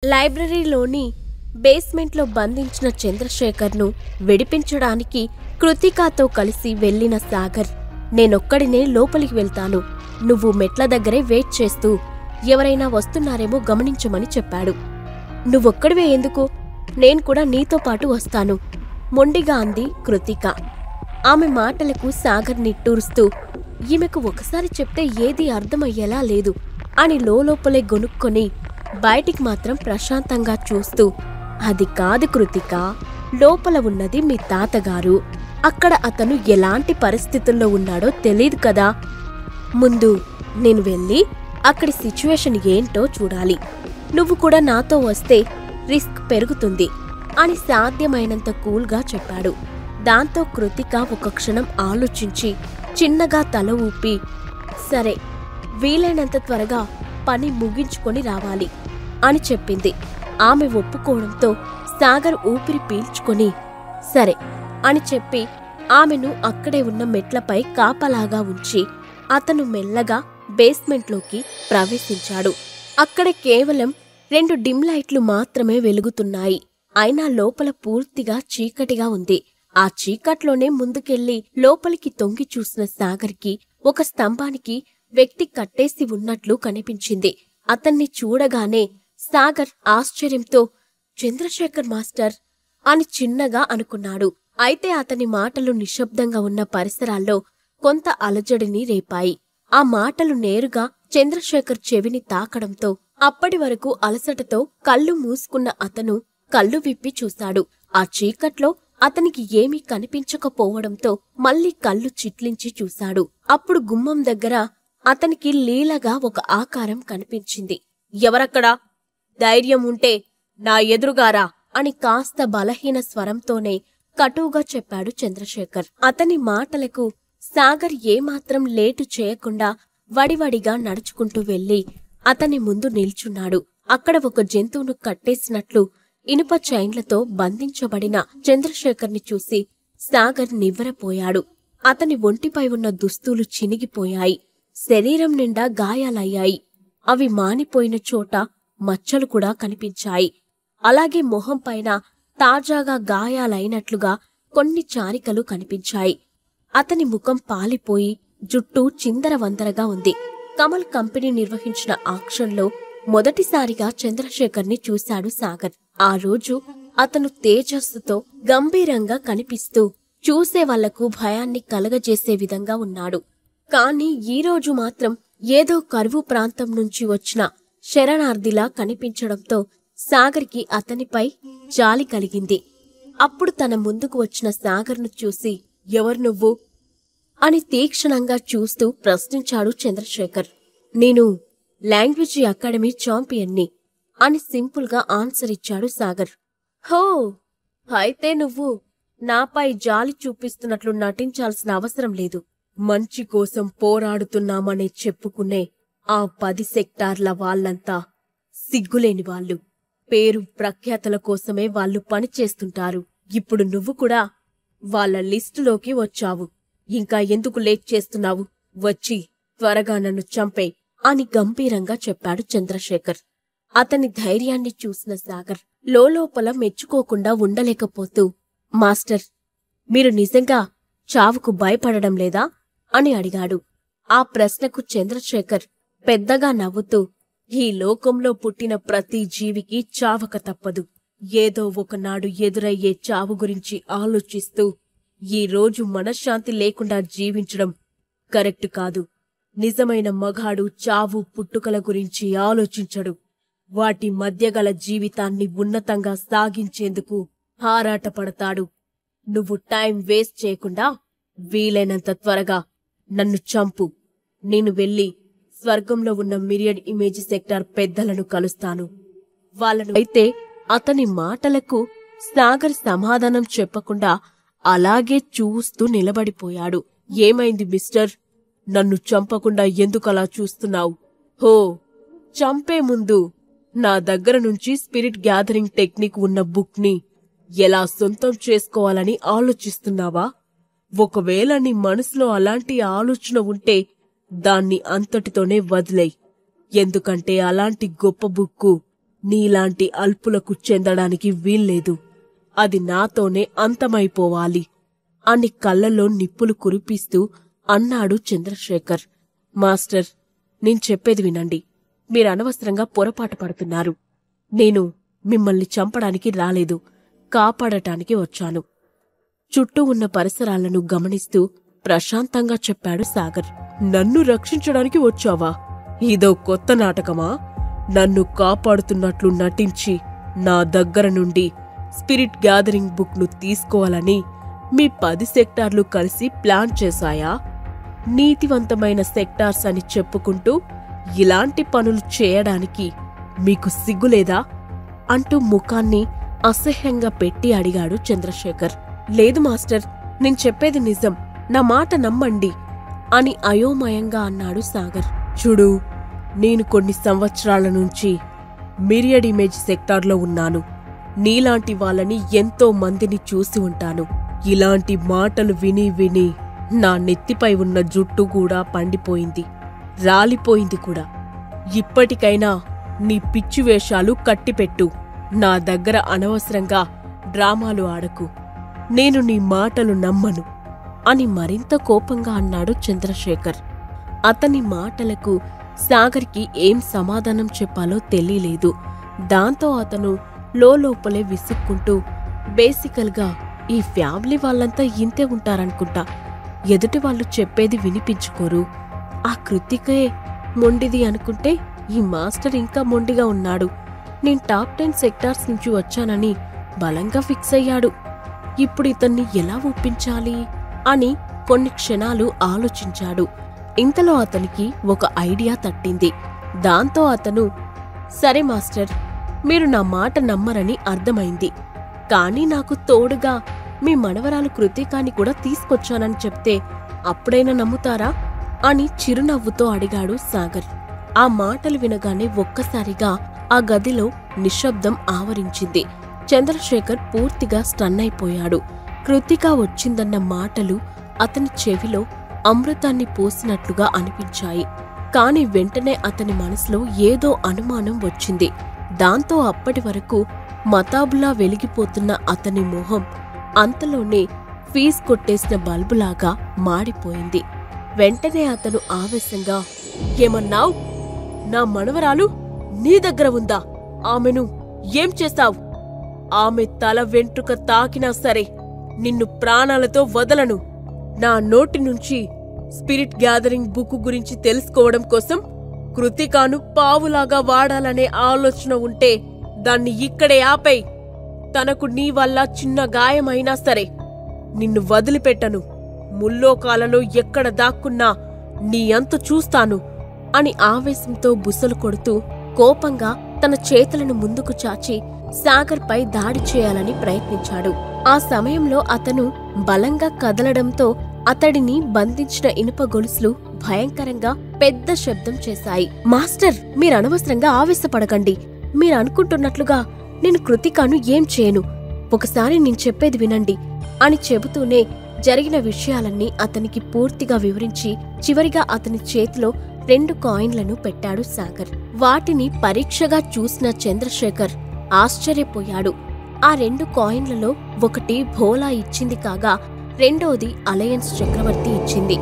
లైబ్రరీలోని బేస్మెంట్లో బంధించిన చంద్రశేఖర్ను విడిపించడానికి కృతికాతో కలిసి వెళ్లిన సాగర్, నేనొక్కడినే లోపలికి వెళ్తాను, నువ్వు మెట్ల దగ్గరే వెయిట్ చేస్తూ ఎవరైనా వస్తున్నారేమో గమనించమని చెప్పాడు. నువ్వొక్కడివే ఎందుకు, నేను కూడా నీతో పాటు వస్తాను మొండిగా అంది కృతిక. ఆమె మాటలకు సాగర్ నిట్టూరుస్తూ, ఈమెకు ఒకసారి చెప్తే ఏదీ అర్థమయ్యేలా లేదు అని లోపలే గొనుక్కొని బయటికి మాత్రం ప్రశాంతంగా చూస్తూ, అది కాదు కృతిక, లోపల ఉన్నది మీ తాతగారు, అక్కడ అతను ఎలాంటి పరిస్థితుల్లో ఉన్నాడో తెలీదు కదా, ముందు నేను వెళ్ళి అక్కడి సిచ్యువేషన్ ఏంటో చూడాలి, నువ్వు కూడా నాతో వస్తే రిస్క్ పెరుగుతుంది అని సాధ్యమైనంత కూల్గా చెప్పాడు. దాంతో కృతిక ఒక క్షణం ఆలోచించి చిన్నగా తల ఊపి, సరే, వీలైనంత త్వరగా పని ముగించుకొని రావాలి అని చెప్పింది. ఆమె ఒప్పుకోవడంతో సాగర్ ఊపిరి పీల్చుకొని సరే అని చెప్పి ఆమెను అక్కడే ఉన్న మెట్లపై కాపలాగా ఉంచి అతను మెల్లగా బేస్మెంట్లోకి ప్రవేశించాడు. అక్కడ కేవలం 2 డిమ్ లైట్లు మాత్రమే వెలుగుతున్నాయి. అయినా లోపల పూర్తిగా చీకటిగా ఉంది. ఆ చీకట్లోనే ముందుకెళ్లి లోపలికి తొంగి చూసిన సాగర్కి ఒక స్తంభానికి వ్యక్తి కట్టేసి ఉన్నట్లు కనిపించింది. అతన్ని చూడగానే సాగర్ ఆశ్చర్యంతో, చంద్రశేఖర్ మాస్టర్ అని చిన్నగా అనుకున్నాడు. అయితే అతని మాటలు నిశ్శబ్దంగా ఉన్న పరిసరాల్లో కొంత అలజడిని రేపాయి. ఆ మాటలు నేరుగా చంద్రశేఖర్ చెవిని తాకడంతో అప్పటి వరకు అలసటతో కళ్ళు మూసుకున్న అతను కళ్ళు విప్పి చూశాడు. ఆ చీకట్లో అతనికి ఏమీ కనిపించకపోవడంతో మళ్లీ కళ్ళు చిట్లించి చూశాడు. అప్పుడు గుమ్మం దగ్గర అతనికి లీలగా ఒక ఆకారం కనిపించింది. ఎవరక్కడా? ధైర్యం ఉంటే నా ఎదురుగారా అని కాస్త బలహీన స్వరంతోనే కటువుగా చెప్పాడు చంద్రశేఖర్. అతని మాటలకు సాగర్ ఏమాత్రం లేటు చేయకుండా వడివడిగా నడుచుకుంటూ వెళ్లి అతని ముందు నిల్చున్నాడు. అక్కడ ఒక జంతువును కట్టేసినట్లు ఇనుప చైన్లతో బంధించబడిన చంద్రశేఖర్ని చూసి సాగర్ నివ్వెరపోయాడు. అతని ఒంటిపై ఉన్న దుస్తులు చినిగిపోయాయి. శరీరం నిండా గాయాలయ్యాయి. అవి మానిపోయిన చోట మచ్చలు కూడా కనిపించాయి. అలాగే మొహం పైన తాజాగా గాయాలైనట్లుగా కొన్ని చారికలు కనిపించాయి. అతని ముఖం పాలిపోయి జుట్టు చిందరవందరగా ఉంది. కమల్ కంపెనీ నిర్వహించిన ఆక్షన్లో మొదటిసారిగా చంద్రశేఖర్ని చూశాడు సాగర్. ఆ రోజు అతను తేజస్సుతో గంభీరంగా కనిపిస్తూ చూసేవాళ్లకు భయాన్ని కలగజేసే విధంగా ఉన్నాడు. కాని ఈరోజు మాత్రం ఏదో కరువు ప్రాంతం నుంచి వచ్చిన శరణార్థిలా కనిపించడంతో సాగర్కి అతనిపై జాలి కలిగింది. అప్పుడు తన ముందుకు వచ్చిన సాగర్ను చూసి, ఎవరు నువ్వు అని తీక్షణంగా చూస్తూ ప్రశ్నించాడు చంద్రశేఖర్. నేను లాంగ్వేజ్ అకాడమీ ఛాంపియన్ని అని సింపుల్గా ఆన్సర్ ఇచ్చాడు సాగర్. హో, అయితే నువ్వు నాపై జాలి చూపిస్తున్నట్లు నటించాల్సిన అవసరం లేదు. మంచి కోసం పోరాడుతున్నామనే చెప్పుకునే ఆ 10 సెక్టార్ల వాళ్ళంతా సిగ్గులేని వాళ్ళు. పేరు ప్రఖ్యాతల కోసమే వాళ్ళు పనిచేస్తుంటారు. ఇప్పుడు నువ్వు కూడా వాళ్ళ లిస్టులోకి వచ్చావు. ఇంకా ఎందుకు లేట్ చేస్తున్నావు? వచ్చి త్వరగా నన్ను చంపే అని గంభీరంగా చెప్పాడు చంద్రశేఖర్. అతని ధైర్యాన్ని చూసిన సాగర్ లోపల మెచ్చుకోకుండా ఉండలేకపోతూ, మాస్టర్, మీరు నిజంగా చావుకు భయపడడం లేదా అని అడిగాడు. ఆ ప్రశ్నకు చంద్రశేఖర్ పెద్దగా నవ్వుతూ, ఈ లోకంలో పుట్టిన ప్రతి జీవికి చావక తప్పదు. ఏదో ఒకనాడు ఎదురయ్యే చావు గురించి ఆలోచిస్తూ ఈ రోజు మనశ్శాంతి లేకుండా జీవించడం కరెక్ట్ కాదు. నిజమైన మగాడు చావు పుట్టుకల గురించి ఆలోచించడు. వాటి మధ్యగల జీవితాన్ని ఉన్నతంగా సాగించేందుకు ఆరాటపడతాడు. నువ్వు టైం వేస్ట్ చేయకుండా వీలైనంత త్వరగా నన్ను చంపు. నేను వెళ్లి స్వర్గంలో ఉన్న మిరియడ్ ఇమేజ్ సెక్టార్ పెద్దలను కలుస్తాను వాళ్ళను. అయితే అతని మాటలకు సాగర్ సమాధానం చెప్పకుండా అలాగే చూస్తూ నిలబడిపోయాడు. ఏమైంది మిస్టర్? నన్ను చంపకుండా ఎందుకలా చూస్తున్నావు? హో, చంపే ముందు నా దగ్గర నుంచి స్పిరిట్ గ్యాదరింగ్ టెక్నిక్ ఉన్న బుక్ ని ఎలా సొంతం చేసుకోవాలని ఆలోచిస్తున్నావా? ఒకవేళ నీ మనసులో అలాంటి ఆలోచన ఉంటే దాన్ని అంతటితోనే వదిలేయ్. ఎందుకంటే అలాంటి గొప్ప బుక్కు నీలాంటి అల్పులకు చెందడానికి వీల్లేదు. అది నాతోనే అంతమైపోవాలి అని కళ్ళలో నిప్పులు కురిపిస్తూ అన్నాడు చంద్రశేఖర్. మాస్టర్, నేను చెప్పేది వినండి. మీరనవసరంగా పొరపాటు పడుతున్నారు. నేను మిమ్మల్ని చంపడానికి రాలేదు, కాపాడటానికి వచ్చాను. చుట్టూ ఉన్న పరిసరాలను గమనిస్తూ ప్రశాంతంగా చెప్పాడు సాగర్. నన్ను రక్షించడానికి వచ్చావా? ఇదో కొత్త నాటకమా? నన్ను కాపాడుతున్నట్లు నటించి నా దగ్గర నుండి స్పిరిట్ గ్యాదరింగ్ బుక్ను తీసుకోవాలని మీ 10 సెక్టార్లు కలిసి ప్లాన్ చేశాయా? నీతివంతమైన సెక్టార్స్ అని చెప్పుకుంటూ ఇలాంటి పనులు చేయడానికి మీకు సిగ్గులేదా? అంటూ ముఖాన్ని అసహ్యంగా పెట్టి అడిగాడు చంద్రశేఖర్. లేదు మాస్టర్, నేను చెప్పేది నిజం, నా మాట నమ్మండి అని అయోమయంగా అన్నాడు సాగర్. చూడు, నేను కొన్ని సంవత్సరాల నుంచి మిరియడ్ ఇమేజ్ సెక్టార్లో ఉన్నాను. నీలాంటి వాళ్ళని ఎంతో మందిని చూసి ఉంటాను. ఇలాంటి మాటలు విని విని నా నెత్తిపై ఉన్న జుట్టు కూడా పండిపోయింది, రాలిపోయింది కూడా. ఇప్పటికైనా నీ పిచ్చి వేషాలు కట్టిపెట్టు. నా దగ్గర అనవసరంగా డ్రామాలు ఆడకు. నేను నీ మాటలు నమ్మను అని మరింత కోపంగా అన్నాడు చంద్రశేఖర్. అతని మాటలకు సాగర్కి ఏం సమాధానం చెప్పాలో తెలియలేదు. దాంతో అతను లోపలే విసుక్కుంటూ, బేసికల్గా ఈ ఫ్యామిలీ వాళ్ళంతా ఇంతే ఉంటారనుకుంటా. ఎదుటి వాళ్ళు చెప్పేది వినిపించుకోరు. ఆ కృతికే మొండిది అనుకుంటే ఈ మాస్టర్ ఇంకా మొండిగా ఉన్నాడు. నేను టాప్ 10 సెక్టార్స్ నుంచి వచ్చానని బలంగా ఫిక్స్ అయ్యాడు. ఇప్పుడు ఇతన్ని ఎలా ఒప్పించాలి అని కొన్ని క్షణాలు ఆలోచించాడు. ఇంతలో అతనికి ఒక ఐడియా తట్టింది. దాంతో అతను, సరే మాస్టర్, మీరు నా మాట నమ్మరని అర్థమైంది. కానీ నాకు తోడుగా మీ మనవరాలు కృతికాని కూడా తీసుకొచ్చానని చెప్తే అప్పుడైనా నమ్ముతారా అని చిరునవ్వుతో అడిగాడు సాగర్. ఆ మాటలు వినగానే ఒక్కసారిగా ఆ గదిలో నిశ్శబ్దం ఆవరించింది. చంద్రశేఖర్ పూర్తిగా స్టన్ అయిపోయాడు. కృతిక వచ్చిందన్న మాటలు అతని చెవిలో అమృతాన్ని పోసినట్లుగా అనిపించాయి. కాని వెంటనే అతని మనసులో ఏదో అనుమానం వచ్చింది. దాంతో అప్పటి వరకు మతాబులా వెలిగిపోతున్న అతని మొహం అంతలోనే ఫీజు కొట్టేసిన బల్బులాగా మాడిపోయింది. వెంటనే అతను ఆవేశంగా, ఏమన్నావ్? నా మనవరాలు నీ దగ్గర ఉందా? ఆమెను ఏం చేస్తావ్? ఆమె తల వెంట్రుక తాకినా సరే నిన్ను ప్రాణాలతో వదలను. నా నోటి నుంచి స్పిరిట్ గ్యాదరింగ్ బుక్ గురించి తెలుసుకోవడం కోసం కృతికాను పావులాగా వాడాలనే ఆలోచన ఉంటే దాన్ని ఇక్కడే ఆపేయ్. తనకు నీ వల్ల చిన్న గాయమైనా సరే నిన్ను వదిలిపెట్టను. ముల్లోకాలలో ఎక్కడ దాక్కున్నా నీ అంతు చూస్తాను అని ఆవేశంతో బుసలు కొడుతూ కోపంగా తన చేతులను ముందుకు చాచి సాగర్పై దాడి చేయాలని ప్రయత్నించాడు. ఆ సమయంలో అతను బలంగా కదలడంతో అతడిని బంధించిన ఇనుప గొలుసులు భయంకరంగా పెద్ద శబ్దం చేశాయి. మాస్టర్, మీరనవసరంగా ఆవేశపడకండి. మీరనుకుంటున్నట్లుగా నేను కృతికాను ఏం చేయను. ఒకసారి నేను చెప్పేది వినండి అని చెబుతూనే జరిగిన విషయాలన్నీ అతనికి పూర్తిగా వివరించి చివరిగా అతని చేతిలో 2 కాయిన్లను పెట్టాడు సాగర్. వాటిని పరీక్షగా చూసిన చంద్రశేఖర్ ఆశ్చర్యపోయాడు. ఆ 2 కాయిన్లలో ఒకటి భోలా ఇచ్చింది కాగా రెండోది అలయన్స్ చక్రవర్తి ఇచ్చింది.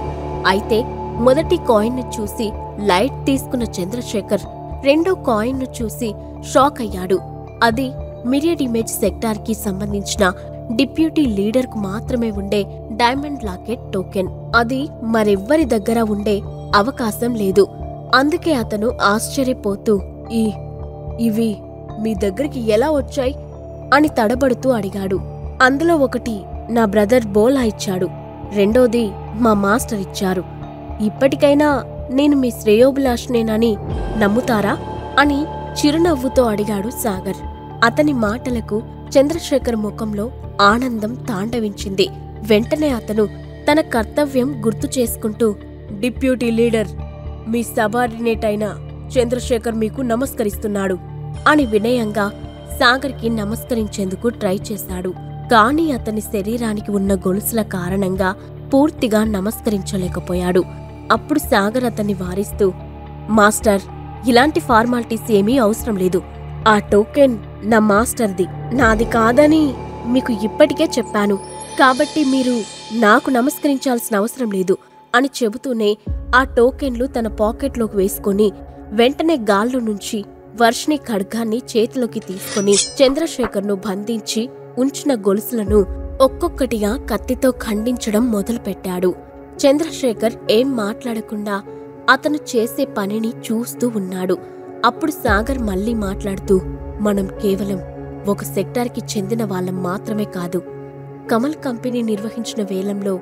అయితే మొదటి కాయిన్ను చూసి లైట్ తీసుకున్న చంద్రశేఖర్ రెండో కాయిన్ను చూసి షాక్ అయ్యాడు. అది మిరియడ్ ఇమేజ్ సెక్టార్కి సంబంధించిన డిప్యూటీ లీడర్కు మాత్రమే ఉండే డైమండ్ లాకెట్ టోకెన్. అది మరెవ్వరి దగ్గర ఉండే అవకాశం లేదు. అందుకే అతను ఆశ్చర్యపోతూ, ఇవి మీ దగ్గరికి ఎలా వచ్చాయి అని తడబడుతూ అడిగాడు. అందులో ఒకటి నా బ్రదర్ బోలా ఇచ్చాడు, రెండోది మా మాస్టర్ ఇచ్చారు. ఇప్పటికైనా నేను మీ శ్రేయోభిలాషనేనని నమ్ముతారా అని చిరునవ్వుతో అడిగాడు సాగర్. అతని మాటలకు చంద్రశేఖర్ ముఖంలో ఆనందం తాండవించింది. వెంటనే అతను తన కర్తవ్యం గుర్తు చేసుకుంటూ, డిప్యూటీ లీడర్, మీ సబార్డినేట్ అయిన చంద్రశేఖర్ మీకు నమస్కరిస్తున్నాడు అని వినయంగా సాగర్కి నమస్కరించేందుకు ట్రై చేశాడు. కాని అతని శరీరానికి ఉన్న గొలుసుల కారణంగా పూర్తిగా నమస్కరించలేకపోయాడు. అప్పుడు సాగర్ అతన్ని వారిస్తూ, మాస్టర్, ఇలాంటి ఫార్మాలిటీస్ ఏమీ అవసరం లేదు. ఆ టోకెన్ నా మాస్టర్ది, నాది కాదని మీకు ఇప్పటికే చెప్పాను. కాబట్టి మీరు నాకు నమస్కరించాల్సిన అవసరం లేదు అని చెబుతూనే ఆ టోకెన్లు తన పాకెట్లోకి వేసుకుని వెంటనే గాల్లో నుంచి వర్షిణి ఖడ్గాన్ని చేతిలోకి తీసుకుని చంద్రశేఖర్ను బంధించి ఉంచిన గొలుసులను ఒక్కొక్కటిగా కత్తితో ఖండించడం మొదలుపెట్టాడు. చంద్రశేఖర్ ఏం మాట్లాడకుండా అతను చేసే పనిని చూస్తూ ఉన్నాడు. అప్పుడు సాగర్ మళ్ళీ మాట్లాడుతూ, మనం కేవలం ఒక సెక్టార్కి చెందిన వాళ్ళం మాత్రమే కాదు. కమల్ కంపెనీ నిర్వహించిన వేలంలో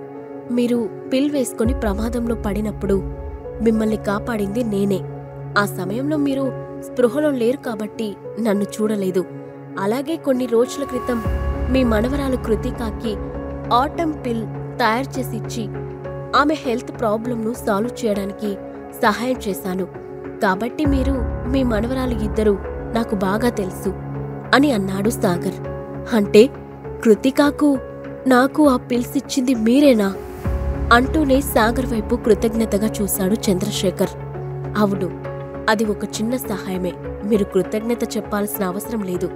మీరు పిల్ వేసుకుని ప్రమాదంలో పడినప్పుడు మిమ్మల్ని కాపాడింది నేనే. ఆ సమయంలో మీరు స్పృహలో లేరు కాబట్టి నన్ను చూడలేదు. అలాగే కొన్ని రోజుల క్రితం మీ మనవరాలు కృతికాకి ఆటమ్ పిల్ తయారు చేసి ఇచ్చి ఆమె హెల్త్ ప్రాబ్లంను సాల్వ్ చేయడానికి సహాయం చేశాను. కాబట్టి మీరు మీ మనవరాలు ఇద్దరూ నాకు బాగా తెలుసు అని అన్నాడు సాగర్. అంటే కృతికాకు నాకు ఆ పిల్స్ ఇచ్చింది మీరేనా అంటూనే సాగర్ వైపు కృతజ్ఞతగా చూశాడు చంద్రశేఖర్. అవును, అది ఒక చిన్న సహాయమే, మీరు కృతజ్ఞత చెప్పాల్సిన అవసరం లేదు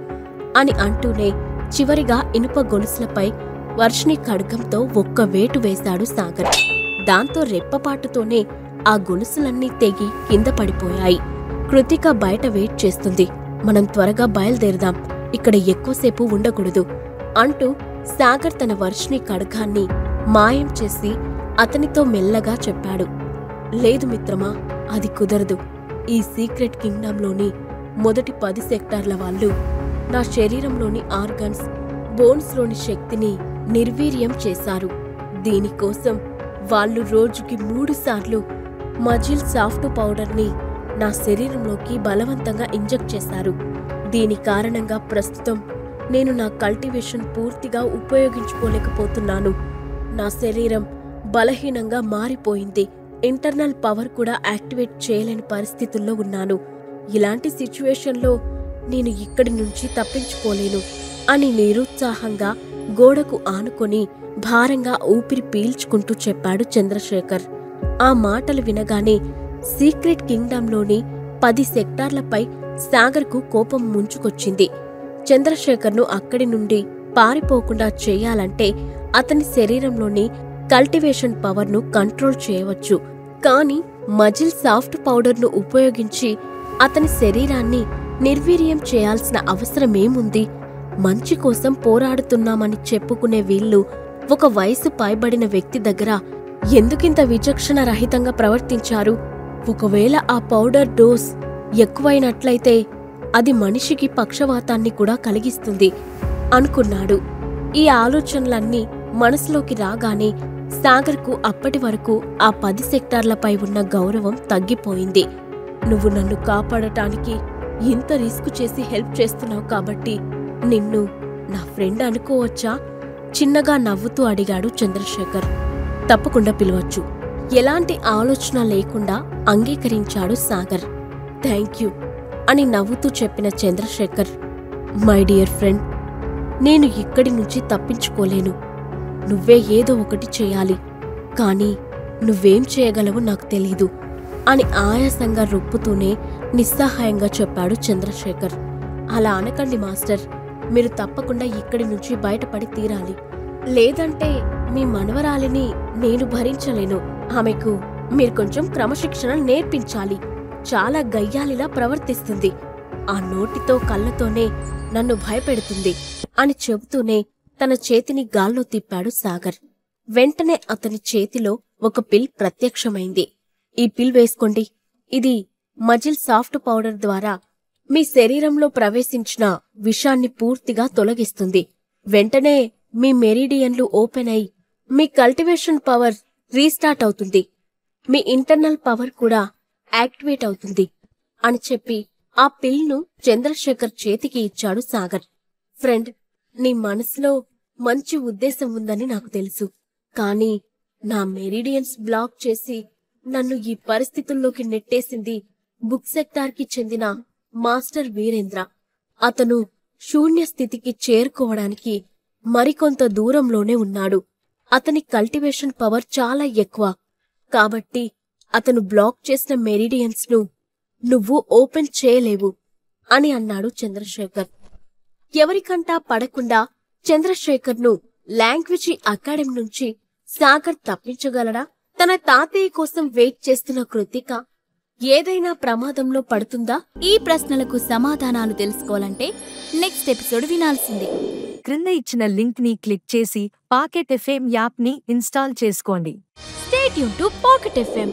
అని అంటూనే చివరిగా ఇనుప గొలుసులపై వర్షిణి ఖడ్గంతో ఒక్క వేటు వేశాడు సాగర్. దాంతో రెప్పపాటుతోనే ఆ గొలుసులన్నీ తెగి కింద పడిపోయాయి. కృతిక బయట వెయిట్ చేస్తుంది, మనం త్వరగా బయలుదేరదాం, ఇక్కడ ఎక్కువసేపు ఉండకూడదు అంటూ సాగర్ తన వర్షిణి ఖడ్గాన్ని మాయం చేసి అతనితో మెల్లగా చెప్పాడు. లేదు మిత్రమా, అది కుదరదు. ఈ సీక్రెట్ కింగ్డంలోని మొదటి 10 సెక్టార్ల వాళ్ళు నా శరీరంలోని ఆర్గన్స్, బోన్స్లోని శక్తిని నిర్వీర్యం చేశారు. దీనికోసం వాళ్ళు రోజుకి 3 సార్లు మజిల్ సాఫ్ట్ పౌడర్ని నా శరీరంలోకి బలవంతంగా ఇంజెక్ట్ చేశారు. దీని కారణంగా ప్రస్తుతం నేను నా కల్టివేషన్ పూర్తిగా ఉపయోగించుకోలేకపోతున్నాను. నా శరీరం బలహీనంగా మారిపోయింది. ఇంటర్నల్ పవర్ కూడా యాక్టివేట్ చేయలేని పరిస్థితుల్లో ఉన్నాను. ఇలాంటి సిచ్యువేషన్లో నేను ఇక్కడి నుంచి తప్పించుకోలేను అని నిరుత్సాహంగా గోడకు ఆనుకొని భారంగా ఊపిరి పీల్చుకుంటూ చెప్పాడు చంద్రశేఖర్. ఆ మాటలు వినగానే సీక్రెట్ కింగ్డంలోని 10 సెక్టార్లపై సాగర్కు కోపం ముంచుకొచ్చింది. చంద్రశేఖర్ను అక్కడి నుండి పారిపోకుండా చేయాలంటే అతని శరీరంలోని కల్టివేషన్ పవర్ను కంట్రోల్ చేయవచ్చు. కాని మజిల్ సాఫ్ట్ పౌడర్ను ఉపయోగించి అతని శరీరాన్ని నిర్వీర్యం చేయాల్సిన అవసరమేముంది? మంచి కోసం పోరాడుతున్నామని చెప్పుకునే వీళ్ళు ఒక వయసు పైబడిన వ్యక్తి దగ్గర ఎందుకింత విచక్షణ రహితంగా ప్రవర్తించారు? ఒకవేళ ఆ పౌడర్ డోస్ ఎక్కువైనట్లయితే అది మనిషికి పక్షవాతాన్ని కూడా కలిగిస్తుంది అనుకున్నాడు. ఈ ఆలోచనలన్నీ మనసులోకి రాగానే సాగర్కు అప్పటి వరకు ఆ 10 సెక్టార్లపై ఉన్న గౌరవం తగ్గిపోయింది. నువ్వు నన్ను కాపాడటానికి ఇంత రిస్క్ చేసి హెల్ప్ చేస్తున్నావు కాబట్టి నిన్ను నా ఫ్రెండ్ అనుకోవచ్చా? చిన్నగా నవ్వుతూ అడిగాడు చంద్రశేఖర్. తప్పకుండా పిలవచ్చు. ఎలాంటి ఆలోచన లేకుండా అంగీకరించాడు సాగర్. థ్యాంక్యూ అని నవ్వుతూ చెప్పిన చంద్రశేఖర్, మై డియర్ ఫ్రెండ్, నేను ఇక్కడి నుంచి తప్పించుకోలేను. నువ్వే ఏదో ఒకటి చేయాలి. కానీ నువ్వేం చేయగలవో నాకు తెలీదు అని ఆయాసంగా రొప్పుతూనే నిస్సహాయంగా చెప్పాడు చంద్రశేఖర్. అలా అనకండి మాస్టర్, మీరు తప్పకుండా ఇక్కడి నుంచి బయటపడి తీరాలి. లేదంటే మీ మనవరాలిని నేను భరించలేను. ఆమెకు మీరు కొంచెం క్రమశిక్షణ నేర్పించాలి. చాలా గయ్యాలిలా ప్రవర్తిస్తుంది. ఆ నోటితో కళ్ళతోనే నన్ను భయపెడుతుంది అని చెబుతూనే తన చేతిని గాల్లో తిప్పాడు సాగర్. వెంటనే అతని చేతిలో ఒక పిల్ ప్రత్యక్షమైంది. ఈ పిల్ వేసుకోండి. ఇది మజిల్ సాఫ్ట్ పౌడర్ ద్వారా మీ శరీరంలో ప్రవేశించిన విషాన్ని పూర్తిగా తొలగిస్తుంది. వెంటనే మీ మెరిడియన్లు ఓపెన్ అయి మీ కల్టివేషన్ పవర్ రీస్టార్ట్ అవుతుంది. మీ ఇంటర్నల్ పవర్ కూడా యాక్టివేట్ అవుతుంది అని చెప్పి ఆ పిల్ను చంద్రశేఖర్ చేతికి ఇచ్చాడు సాగర్. ఫ్రెండ్, నీ మనసులో మంచి ఉద్దేశం ఉందని నాకు తెలుసు. కానీ నా మెరిడియన్స్ బ్లాక్ చేసి నన్ను ఈ పరిస్థితుల్లోకి నెట్టేసింది బుక్ సెక్టార్కి చెందిన మాస్టర్ వీరేంద్ర. అతను శూన్య స్థితికి చేరుకోవడానికి మరికొంత దూరంలోనే ఉన్నాడు. అతని కల్టివేషన్ పవర్ చాలా ఎక్కువ. కాబట్టి అతను బ్లాక్ చేసిన మెరిడియన్స్ ను నువ్వు ఓపెన్ చేయలేవు అని అన్నాడు చంద్రశేఖర్. ఎవరికంటా పడకుండా చంద్రశేఖర్ను లాంగ్వేజీ అకాడమీ నుంచి సాగర్ తప్పించగలడా? తన తాతయ్య కోసం వెయిట్ చేస్తున్న కృతిక ఏదైనా ప్రమాదంలో పడుతుందా? ఈ ప్రశ్నలకు సమాధానాలు తెలుసుకోవాలంటే నెక్స్ట్ ఎపిసోడ్ వినాల్సిందే. క్రింద ఇచ్చిన లింక్ ని క్లిక్ చేసి పాకెట్ ఎఫ్ఎం యాప్ ని ఇన్స్టాల్ చేసుకోండి. Stay tune to pocket FM.